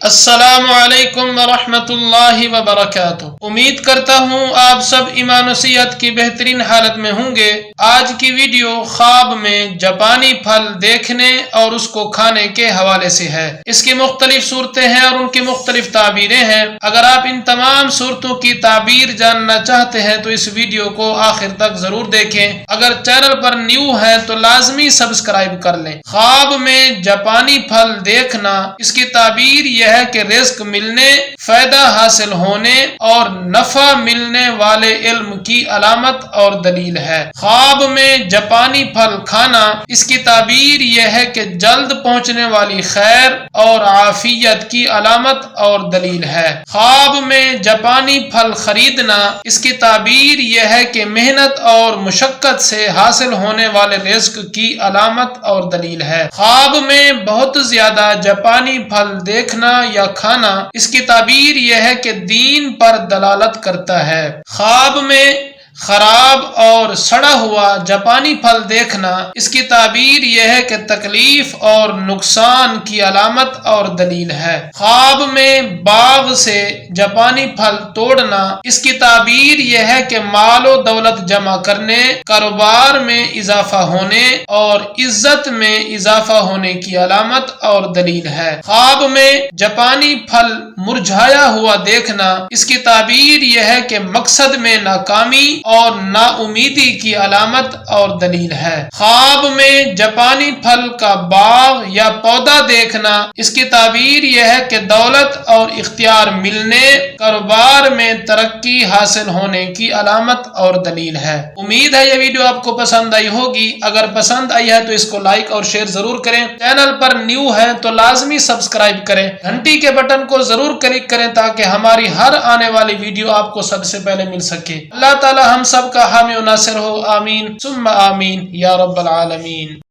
السلام علیکم ورحمۃ اللہ وبرکاتہ۔ امید کرتا ہوں آپ سب ایمان و صحت کی بہترین حالت میں ہوں گے۔ آج کی ویڈیو خواب میں جاپانی پھل دیکھنے اور اس کو کھانے کے حوالے سے ہے۔ اس کی مختلف صورتیں ہیں اور ان کی مختلف تعبیریں ہیں۔ اگر آپ ان تمام صورتوں کی تعبیر جاننا چاہتے ہیں تو اس ویڈیو کو آخر تک ضرور دیکھیں۔ اگر چینل پر نیو ہے تو لازمی سبسکرائب کر لیں۔ خواب میں جاپانی پھل دیکھنا، اس کی تعبیر یہ ہے کہ رزق ملنے، فائدہ حاصل ہونے اور نفع ملنے والے علم کی علامت اور دلیل ہے۔ خواب میں جاپانی پھل کھانا، اس کی تعبیر یہ ہے کہ جلد پہنچنے والی خیر اور عافیت کی علامت اور دلیل ہے۔ خواب میں جاپانی پھل خریدنا، اس کی تعبیر یہ ہے کہ محنت اور مشقت سے حاصل ہونے والے رزق کی علامت اور دلیل ہے۔ خواب میں بہت زیادہ جاپانی پھل دیکھنا یا کھانا، اس کی تعبیر یہ ہے کہ دین پر دلالت کرتا ہے۔ خواب میں خراب اور سڑا ہوا جاپانی پھل دیکھنا، اس کی تعبیر یہ ہے کہ تکلیف اور نقصان کی علامت اور دلیل ہے۔ خواب میں باغ سے جاپانی پھل توڑنا، اس کی تعبیر یہ ہے کہ مال و دولت جمع کرنے، کاروبار میں اضافہ ہونے اور عزت میں اضافہ ہونے کی علامت اور دلیل ہے۔ خواب میں جاپانی پھل مرجھایا ہوا دیکھنا، اس کی تعبیر یہ ہے کہ مقصد میں ناکامی اور نا امیدی کی علامت اور دلیل ہے۔ خواب میں جاپانی پھل کا باغ یا پودا دیکھنا، اس کی تعبیر یہ ہے کہ دولت اور اختیار ملنے، کاروبار میں ترقی حاصل ہونے کی علامت اور دلیل ہے۔ امید ہے یہ ویڈیو آپ کو پسند آئی ہوگی۔ اگر پسند آئی ہے تو اس کو لائک اور شیئر ضرور کریں۔ چینل پر نیو ہے تو لازمی سبسکرائب کریں۔ گھنٹی کے بٹن کو ضرور کلک کریں تاکہ ہماری ہر آنے والی ویڈیو آپ کو سب سے پہلے مل سکے۔ اللہ تعالی ہم سب کا حامی و ناصر ہو، آمین ثم آمین یا رب العالمین۔